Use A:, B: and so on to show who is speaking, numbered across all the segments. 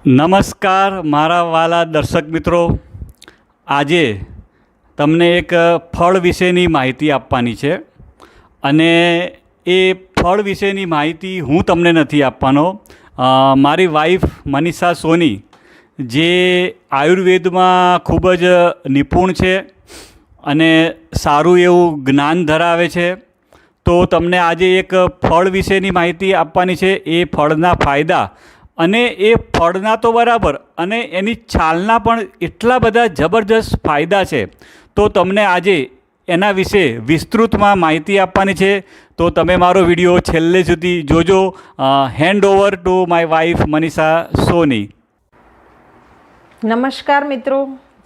A: નમસ્કાર મારા વાલા દર્શક મિત્રો, આજે તમને એક ફળ વિશેની માહિતી આપવાની છે અને એ ફળ વિશેની માહિતી હું તમને નથી આપવાનો. મારી વાઈફ મનીષા સોની, જે આયુર્વેદમાં ખૂબ જ નિપુણ છે અને સારું એવું જ્ઞાન ધરાવે છે, તો તમને આજે એક ફળ વિશેની માહિતી આપવાની છે. એ ફળના ફાયદા અને એ ફળના તો બરાબર, અને એની છાલના પણ એટલા બધા જબરજસ્ત ફાયદા છે. તો તમને આજે એના વિશે વિસ્તૃતમાં માહિતી આપવાની છે. તો તમે મારો વિડીયો છેલ્લે સુધી જોજો. Hand over to my wife Manisha Soni.
B: નમસ્કાર મિત્રો,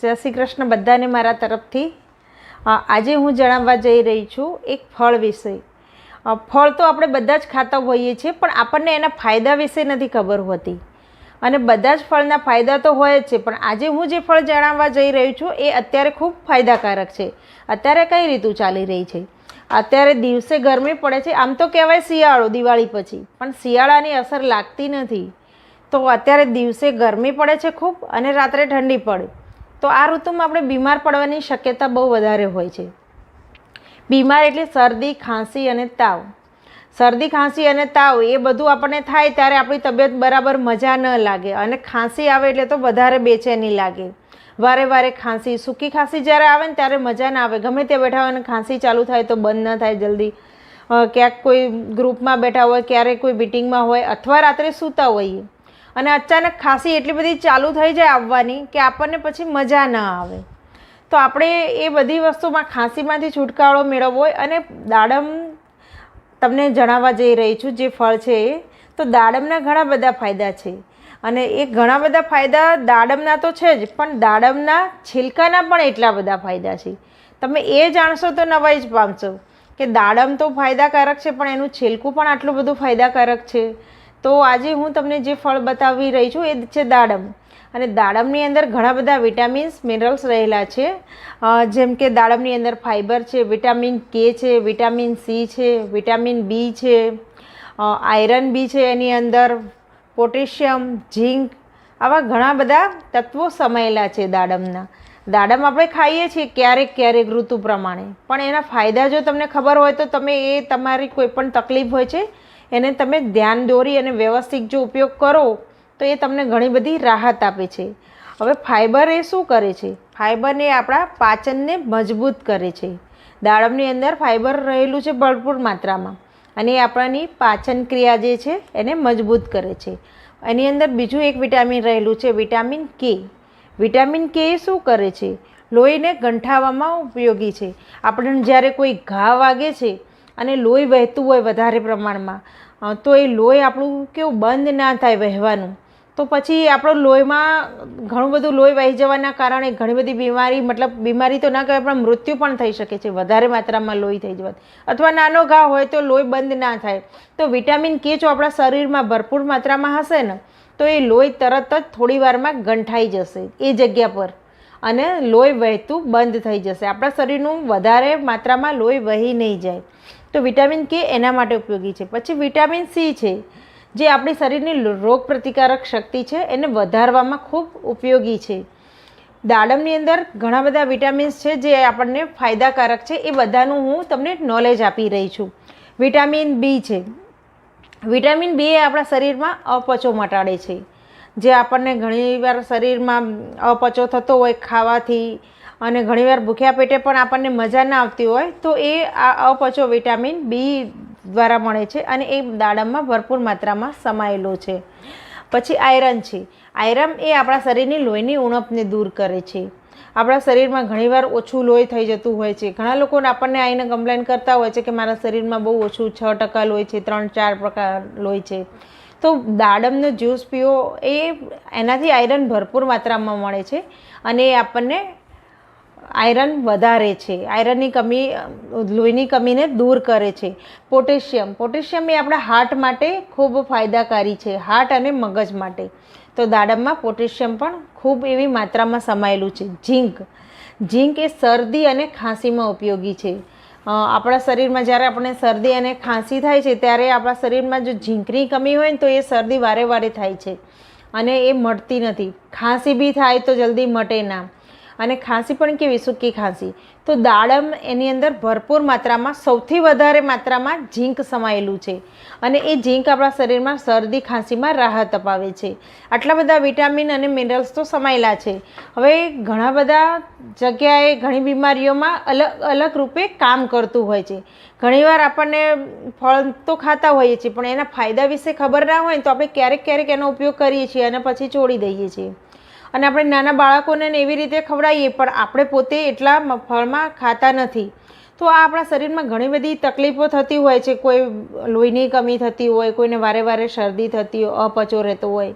B: જય શ્રી કૃષ્ણ બધાને મારા તરફથી. આજે હું જણાવવા જઈ રહી છું એક ફળ વિશે. ફળ તો આપણે બધા જ ખાતા હોઈએ છીએ, પણ આપણને એના ફાયદા વિશે નથી ખબર હોતી. અને બધા જ ફળના ફાયદા તો હોય જ છે, પણ આજે હું જે ફળ જણાવવા જઈ રહી છું એ અત્યારે ખૂબ ફાયદાકારક છે. અત્યારે કઈ ઋતુ ચાલી રહી છે? અત્યારે દિવસે ગરમી પડે છે. આમ તો કહેવાય શિયાળો દિવાળી પછી, પણ શિયાળાની અસર લાગતી નથી. તો અત્યારે દિવસે ગરમી પડે છે ખૂબ, અને રાત્રે ઠંડી પડે. તો આ ઋતુમાં આપણે બીમાર પડવાની શક્યતા બહુ વધારે હોય છે. બીમાર એટલે શરદી, ખાંસી અને તાવ. શરદી, ખાંસી અને તાવ એ બધું આપણને થાય ત્યારે આપણી તબિયત બરાબર મજા ન લાગે, અને ખાંસી આવે એટલે તો વધારે બેચેની લાગે. વારે વારે ખાંસી, સૂકી ખાંસી જ્યારે આવે ને ત્યારે મજા ના આવે. ગમે ત્યાં બેઠા હોય અને ખાંસી ચાલુ થાય તો બંધ ન થાય જલ્દી. ક્યાંક કોઈ ગ્રુપમાં બેઠા હોય, ક્યારેક કોઈ મીટિંગમાં હોય, અથવા રાત્રે સૂતા હોઈએ અને અચાનક ખાંસી એટલી બધી ચાલુ થઈ જાય આવવાની કે આપણને પછી મજા ના આવે. તો આપણે એ બધી વસ્તુમાં ખાંસીમાંથી છુટકારો મેળવવો હોય, અને દાડમ તમને જણાવવા જઈ રહી છું જે ફળ છે એ. તો દાડમના ઘણા બધા ફાયદા છે, અને એ ઘણા બધા ફાયદા દાડમના તો છે જ, પણ દાડમના છિલકાના પણ એટલા બધા ફાયદા છે. તમે એ જાણશો તો નવાઈ જ પામશો કે દાડમ તો ફાયદાકારક છે, પણ એનું છિલકું પણ આટલું બધું ફાયદાકારક છે. તો આજે હું તમને જે ફળ બતાવી રહી છું એ છે દાડમ. અને દાડમની અંદર ઘણા બધા વિટામિન્સ, મિનરલ્સ રહેલા છે. જેમ કે દાડમની અંદર ફાઇબર છે, વિટામિન કે છે, વિટામિન સી છે, વિટામિન બી છે, આયરન બી છે એની અંદર, પોટેશિયમ, ઝીંક, આવા ઘણા બધા તત્વો સમાયેલા છે દાડમના. દાડમ આપણે ખાઈએ છીએ ક્યારેક ક્યારેક ઋતુ પ્રમાણે, પણ એના ફાયદા જો તમને ખબર હોય તો તમે એ તમારી કોઈ પણ તકલીફ હોય છે એને તમે ધ્યાન દોરી અને વ્યવસ્થિત જો ઉપયોગ કરો તો એ તમને ઘણી બધી રાહત આપે છે. હવે ફાઇબર એ શું કરે છે? ફાઇબરને આપણા પાચનને મજબૂત કરે છે. દાડમની અંદર ફાઇબર રહેલું છે ભરપૂર માત્રામાં, અને એ આપણાની પાચન ક્રિયા જે છે એને મજબૂત કરે છે. એની અંદર બીજું એક વિટામિન રહેલું છે, વિટામિન કે. વિટામિન કે એ શું કરે છે? લોહીને ગંઠાવવામાં ઉપયોગી છે. આપણને જ્યારે કોઈ ઘા વાગે છે અને લોહી વહેતું હોય વધારે પ્રમાણમાં, તો એ લોહી આપણું કેવું બંધ ના થાય વહેવાનું, તો પછી આપણો લોહીમાં ઘણું બધું લોહી વહી જવાના કારણે ઘણી બધી બીમારી, મતલબ બીમારી તો ના કહેવાય પણ મૃત્યુ પણ થઈ શકે છે વધારે માત્રામાં લોહી થઈ જવાથી. અથવા નાનો ઘા હોય તો લોહી બંધ ના થાય. તો વિટામિન કે જો આપણા શરીરમાં ભરપૂર માત્રામાં હશે ને, તો એ લોહી તરત જ થોડી વારમાં ગંઠાઈ જશે એ જગ્યા પર, અને લોહી વહેતું બંધ થઈ જશે. આપણા શરીરનું વધારે માત્રામાં લોહી વહી નહીં જાય. તો વિટામિન કે એના માટે ઉપયોગી છે. પછી વિટામિન સી છે, જે આપણી શરીરની રોગ પ્રતિકારક શક્તિ છે એને વધારવામાં ખૂબ ઉપયોગી છે. દાડમની અંદર ઘણા બધા વિટામિન્સ છે જે આપણને ફાયદાકારક છે. એ બધાનું હું તમને નોલેજ આપી રહી છું. વિટામિન બી છે. વિટામિન બી એ આપણા શરીરમાં અપચો મટાડે છે. જે આપણને ઘણીવાર શરીરમાં અપચો થતો હોય ખાવાથી, અને ઘણીવાર ભૂખ્યા પેટે પણ આપણને મજા ના આવતી હોય, તો એ આ અપચો વિટામિન બી દ્વારા મળે છે, અને એ દાડમમાં ભરપૂર માત્રામાં સમાયેલો છે. પછી આયરન છે. આયરન એ આપણા શરીરની લોહીની ઉણપને દૂર કરે છે. આપણા શરીરમાં ઘણીવાર ઓછું લોહી થઈ જતું હોય છે. ઘણા લોકોને આપણને આવીને કમ્પ્લેન કરતા હોય છે કે મારા શરીરમાં બહુ ઓછું 6% લોહી છે, 3-4% લોહી છે. તો દાડમનો જ્યુસ પીવો, એ એનાથી આયરન ભરપૂર માત્રામાં મળે છે, અને એ આપણને આયરન વધારે છે. આયરનની કમી, લોહીની કમીને દૂર કરે છે. પોટેશિયમ. પોટેશિયમ એ આપણા હાર્ટ માટે ખૂબ ફાયદાકારી છે, હાર્ટ અને મગજ માટે. તો દાડમમાં પોટેશિયમ પણ ખૂબ એવી માત્રામાં સમાયેલું છે. ઝીંક. ઝીંક એ શરદી અને ખાંસીમાં ઉપયોગી છે. આપણા શરીરમાં જ્યારે આપણે શરદી અને ખાંસી થાય છે ત્યારે આપણા શરીરમાં જો ઝીંકની કમી હોય ને તો એ શરદી વારે વારે થાય છે. અને એ મટતી નથી. ખાંસી બી થાય તો જલ્દી મટે ના, અને ખાંસી પણ કેવી સૂકી ખાંસી. તો દાડમ એની અંદર ભરપૂર માત્રામાં, સૌથી વધારે માત્રામાં ઝીંક સમાયેલું છે, અને એ ઝીંક આપણા શરીરમાં શરદી ખાંસીમાં રાહત અપાવે છે. આટલા બધા વિટામિન અને મિનરલ્સ તો સમાયેલા છે. હવે ઘણા બધા જગ્યાએ ઘણી બીમારીઓમાં અલગ અલગ રૂપે કામ કરતું હોય છે. ઘણીવાર આપણને ફળ તો ખાતા હોઈએ છીએ, પણ એના ફાયદા વિશે ખબર ના હોય તો આપણે ક્યારેક ક્યારેક એનો ઉપયોગ કરીએ છીએ અને પછી છોડી દઈએ છીએ. અને આપણે નાના બાળકોને એવી રીતે ખવડાવીએ, પણ આપણે પોતે એટલા ફળમાં ખાતા નથી. તો આ આપણા શરીરમાં ઘણી બધી તકલીફો થતી હોય છે. કોઈ લોહીની કમી થતી હોય, કોઈને વારે વારે શરદી થતી હોય, અપચો રહેતો હોય,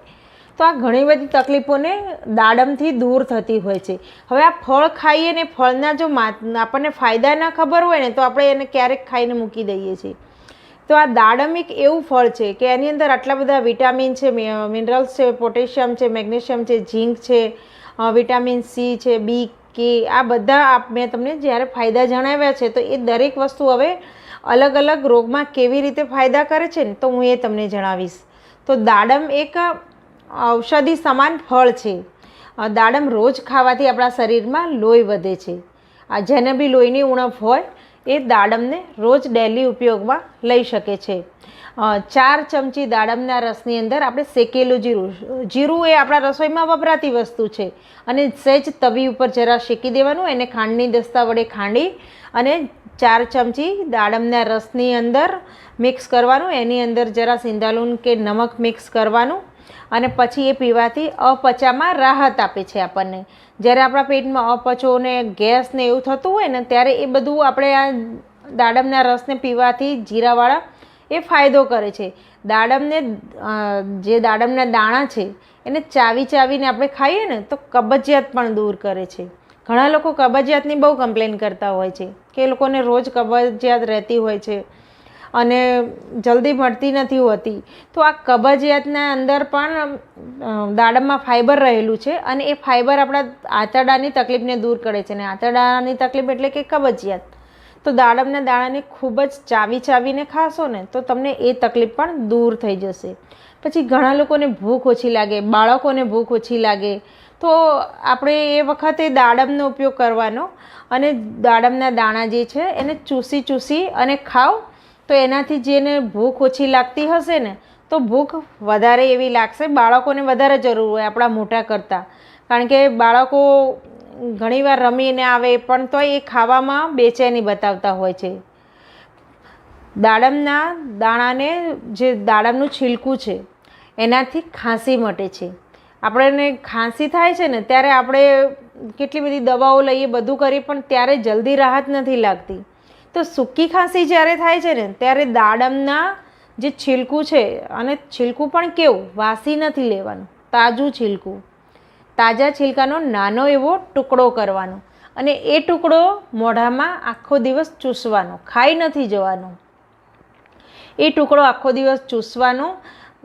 B: તો આ ઘણી બધી તકલીફોને દાડમથી દૂર થતી હોય છે. હવે આ ફળ ખાઈએ ને ફળના જો આપણને ફાયદા ના ખબર હોય ને, તો આપણે એને ક્યારેક ખાઈને મૂકી દઈએ છીએ. તો આ દાડમ એક એવું ફળ છે કે એની અંદર આટલા બધા વિટામિન છે, મિનરલ્સ છે, પોટેશિયમ છે, મેગ્નેશિયમ છે, ઝીંક છે, વિટામિન સી છે, બી, કે, આ બધા મેં તમને જ્યારે ફાયદા જણાવ્યા છે, તો એ દરેક વસ્તુ હવે અલગ અલગ રોગમાં કેવી રીતે ફાયદા કરે છે ને, તો હું એ તમને જણાવીશ. તો દાડમ એક ઔષધિ સમાન ફળ છે. દાડમ રોજ ખાવાથી આપણા શરીરમાં લોહી વધે છે. જેને બી લોહીની ઉણપ હોય એ દાડમને રોજ ડેલી ઉપયોગમાં લઈ શકે છે. 4 ચમચી દાડમના રસની અંદર આપણે શેકેલું જીરું એ આપણા રસોઈમાં વપરાતી વસ્તુ છે, અને સહેજ તવી ઉપર જરા શેકી દેવાનું, એને ખાંડની દસ્તા વડે ખાંડી અને 4 ચમચી દાડમના રસની અંદર મિક્સ કરવાનું. એની અંદર જરા સિંધાલુન કે નમક મિક્સ કરવાનું, અને પછી એ પીવાથી અપચામાં રાહત આપે છે આપણને. જ્યારે આપણા પેટમાં અપચો ને ગેસ ને એવું થતું હોય ને, ત્યારે એ બધું આપણે આ દાડમના રસને પીવાથી જીરાવાળા એ ફાયદો કરે છે. દાડમને જે દાડમના દાણા છે એને ચાવીને આપણે ખાઈએ ને, તો કબજિયાત પણ દૂર કરે છે. ઘણા લોકો કબજિયાતની બહુ કમ્પ્લેન કરતા હોય છે કે એ લોકોને રોજ કબજિયાત રહેતી હોય છે અને જલ્દી મળતી નથી હોતી. તો આ કબજિયાતના અંદર પણ દાડમમાં ફાઇબર રહેલું છે, અને એ ફાઇબર આપણા આંતરડાની તકલીફને દૂર કરે છે. અને આંતરડાની તકલીફ એટલે કે કબજિયાત. તો દાડમના દાણાને ખૂબ જ ચાવીને ખાશો ને, તો તમને એ તકલીફ પણ દૂર થઈ જશે. પછી ઘણા લોકોને ભૂખ ઓછી લાગે, બાળકોને ભૂખ ઓછી લાગે, તો આપણે એ વખતે દાડમનો ઉપયોગ કરવાનો, અને દાડમના દાણા જે છે એને ચૂસી અને ખાઓ, તો એનાથી જેને ભૂખ ઓછી લાગતી હશે ને, તો ભૂખ વધારે એવી લાગશે. બાળકોને વધારે જરૂર હોય આપણા મોટા કરતાં, કારણ કે બાળકો ઘણીવાર રમીને આવે પણ તો એ ખાવામાં બેચેની બતાવતા હોય છે. દાડમના દાણાને, જે દાડમનું છિલકું છે, એનાથી ખાંસી મટે છે. આપણને ખાંસી થાય છે ને, ત્યારે આપણે કેટલી બધી દવાઓ લઈએ, બધું કરીએ, પણ ત્યારે જલ્દી રાહત નથી લાગતી. તો સૂકી ખાંસી જ્યારે થાય છે ને, ત્યારે દાડમના જે છિલકું છે, અને છિલકું પણ કેવું, વાસી નથી લેવાનું, તાજું છિલકું, તાજા છિલકાનો નાનો એવો ટુકડો કરવાનો, અને એ ટુકડો મોઢામાં આખો દિવસ ચૂસવાનો, ખાઈ નથી જવાનો. એ ટુકડો આખો દિવસ ચૂસવાનો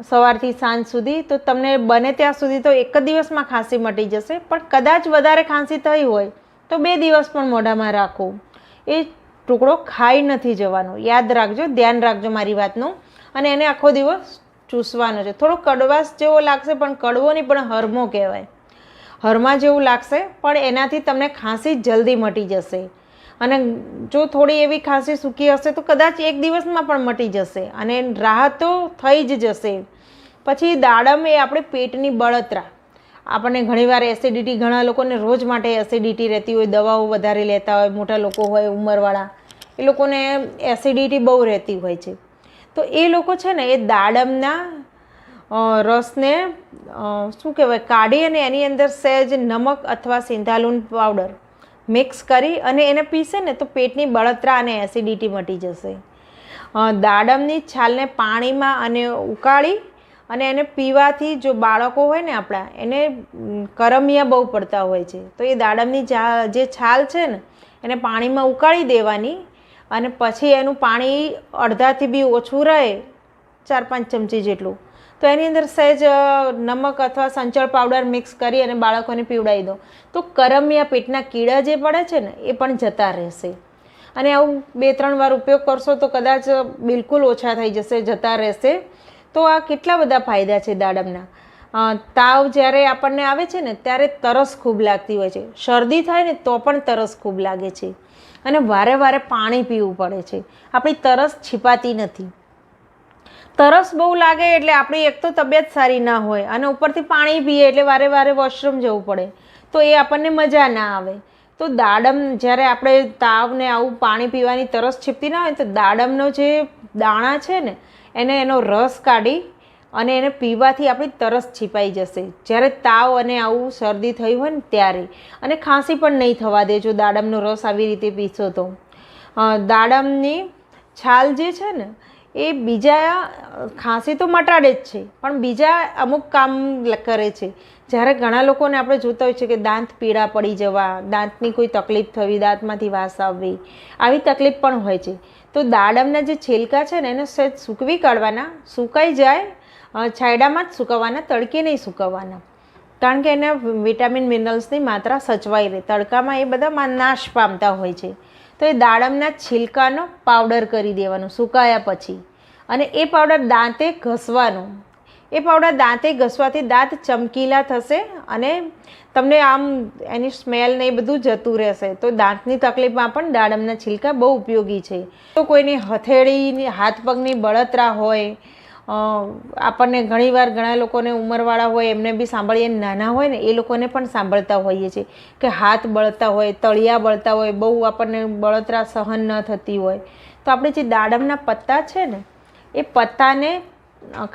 B: સવારથી સાંજ સુધી. તો તમને બને ત્યાં સુધી તો એક જ દિવસમાં ખાંસી મટી જશે, પણ કદાચ વધારે ખાંસી થઈ હોય તો 2 દિવસ પણ મોઢામાં રાખો. એ ટુકડો ખાઈ નથી જવાનો, યાદ રાખજો, ધ્યાન રાખજો મારી વાતનું. અને એને આખો દિવસ ચૂસવાનો છે. થોડો કડવાશ જેવો લાગશે, પણ કડવો નહીં, પણ હરમો કહેવાય, હરમા જેવું લાગશે, પણ એનાથી તમને ખાંસી જલ્દી મટી જશે. અને જો થોડી એવી ખાંસી સૂકી હશે તો કદાચ 1 દિવસમાં પણ મટી જશે, અને રાહત તો થઈ જ જશે. પછી દાડમ એ આપણે પેટની બળતરા, આપણને ઘણીવાર એસિડિટી, ઘણા લોકોને રોજ માટે એસિડિટી રહેતી હોય, દવાઓ વધારે લેતા હોય, મોટા લોકો હોય, ઉંમરવાળા, એ લોકોને એસિડિટી બહુ રહેતી હોય છે. તો એ લોકો છે ને, એ દાડમના રસને શું કહેવાય, કાઢી અને એની અંદર સહેજ નમક અથવા સિંધાલુન પાવડર મિક્સ કરી અને એને પીસે ને, તો પેટની બળતરા અને એસિડિટી મટી જશે. દાડમની છાલને પાણીમાં અને ઉકાળી અને એને પીવાથી, જો બાળકો હોય ને આપણા, એને કરમિયા બહુ પડતા હોય છે, તો એ દાડમની જે છાલ છે ને, એને પાણીમાં ઉકાળી દેવાની, અને પછી એનું પાણી અડધાથી બી ઓછું રહે, 4-5 ચમચી જેટલું, તો એની અંદર સહેજ નમક અથવા સંચળ પાવડર મિક્સ કરી અને બાળકોને પીવડાવી દો, તો કરમિયા, પેટના કીડા જે પડે છે ને, એ પણ જતા રહેશે. અને આવું 2-3 વાર ઉપયોગ કરશો તો કદાચ બિલકુલ ઓછા થઈ જશે, જતા રહેશે. તો આ કેટલા બધા ફાયદા છે દાડમના. તાવ જ્યારે આપણને આવે છે ને ત્યારે તરસ ખૂબ લાગતી હોય છે, શરદી થાય ને તો પણ તરસ ખૂબ લાગે છે અને વારે વારે પાણી પીવું પડે છે. આપણી તરસ छिपाતી નથી. તરસ બહુ લાગે એટલે આપણી એક તો તબિયત સારી ના હોય અને ઉપરથી પાણી પીએ એટલે વારે વારે વોશરૂમ જવું પડે, તો એ આપણને મજા ના આવે. તો દાડમ જ્યારે આપણે તાવને આવું પાણી પીવાની તરસ છીપતી ના હોય તો દાડમનો જે દાણા છે ને એનો રસ કાઢી અને એને પીવાથી આપણી તરસ છીપાઈ જશે. જ્યારે તાવ અને આવું શરદી થઈ હોય ને ત્યારે, અને ખાંસી પણ નહીં થવા દે જો દાડમનો રસ આવી રીતે પીશો તો. દાડમની છાલ જે છે ને એ બીજા ખાંસી તો મટાડે જ છે પણ બીજા અમુક કામ કરે છે. જ્યારે ઘણા લોકોને આપણે જોતા હોય છે કે દાંત પીળા પડી જવા, દાંતની કોઈ તકલીફ થવી, દાંતમાંથી વાસ આવવી, આવી તકલીફ પણ હોય છે. તો દાડમના જે છિલકા છે ને એને સહેજ સૂકવી કાઢવાના, સુકાઈ જાય છાંયડામાં જ સૂકવવાના, તડકે નહીં સૂકવવાના, કારણ કે એના વિટામિન મિનરલ્સની માત્રા સચવાઈ રહે. તડકામાં એ બધા નાશ પામતા હોય છે. તો એ દાડમના છિલકાનો પાવડર કરી દેવાનો સુકાયા પછી, અને એ પાવડર દાંતે ઘસવાનો. એ પાવડર દાંતે ઘસવાથી દાંત ચમકીલા થશે અને તમને આમ એની સ્મેલ ને એ બધું જતું રહેશે. તો દાંતની તકલીફમાં પણ દાડમના છિલકા બહુ ઉપયોગી છે. તો કોઈની હથેળી, હાથ પગની બળતરા હોય, આપણને ઘણીવાર ઘણા લોકોને ઉંમરવાળા હોય એમને બી સાંભળીએ, નાના હોય ને એ લોકોને પણ સાંભળતા હોઈએ છીએ કે હાથ બળતા હોય, તળિયા બળતા હોય, બહુ આપણને બળતરા સહન ન થતી હોય, તો આપણે જે દાડમના પત્તા છે ને એ પત્તાને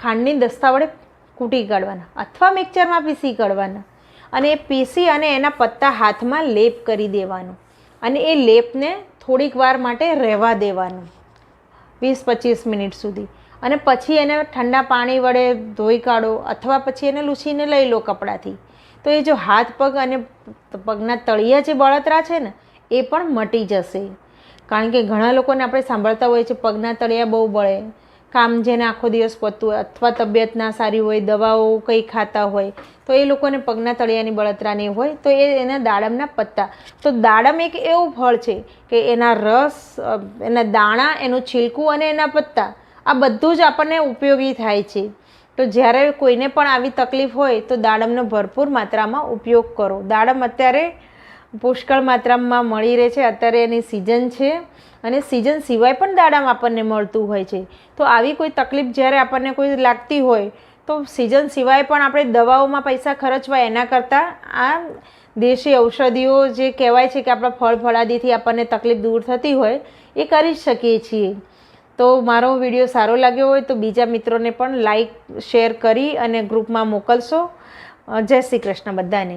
B: ખાંડની દસ્તા વડે કૂટી કાઢવાના અથવા મિક્સરમાં પીસી કાઢવાના, અને એ પીસી અને એના પત્તા હાથમાં લેપ કરી દેવાનું, અને એ લેપને થોડીક વાર માટે રહેવા દેવાનું 20-25 મિનિટ સુધી, અને પછી એને ઠંડા પાણી વડે ધોઈ કાઢો અથવા પછી એને લૂછીને લઈ લો કપડાથી. તો એ જો હાથ પગ અને પગના તળિયા જે બળતરા છે ને એ પણ મટી જશે. કારણ કે ઘણા લોકોને આપણે સાંભળતા હોઈએ છીએ પગના તળિયા બહુ બળે, કામ જેને આખો દિવસ પતતું હોય અથવા તબિયત ના સારી હોય, દવાઓ કંઈ ખાતા હોય, તો એ લોકોને પગના તળિયાની બળતરા નહીં હોય તો એના દાડમના પત્તા. તો દાડમ એક એવું ફળ છે કે એના રસ, એના દાણા, એનું છિલકું અને એના પત્તા આ બધું જ આપણને ઉપયોગી થાય છે. તો જ્યારે કોઈને પણ આવી તકલીફ હોય તો દાડમનો ભરપૂર માત્રામાં ઉપયોગ કરો. દાડમ અત્યારે પુષ્કળ માત્રામાં મળી રહે છે, અત્યારે એની સિઝન છે અને સિઝન સિવાય પણ દાડમ આપણને મળતું હોય છે. તો આવી કોઈ તકલીફ જ્યારે આપણને કોઈ લાગતી હોય તો સિઝન સિવાય પણ આપણે દવાઓમાં પૈસા ખર્ચવા એના કરતાં આ દેશી ઔષધિઓ જે કહેવાય છે કે આપણા ફળ ફળાદીથી આપણને તકલીફ દૂર થતી હોય એ કરી શકીએ છીએ. તો મારો વિડીયો સારો લાગ્યો હોય તો બીજા મિત્રોને પણ લાઈક, શેર કરી અને ગ્રુપમાં મોકલશો. જય શ્રી કૃષ્ણ બધાને.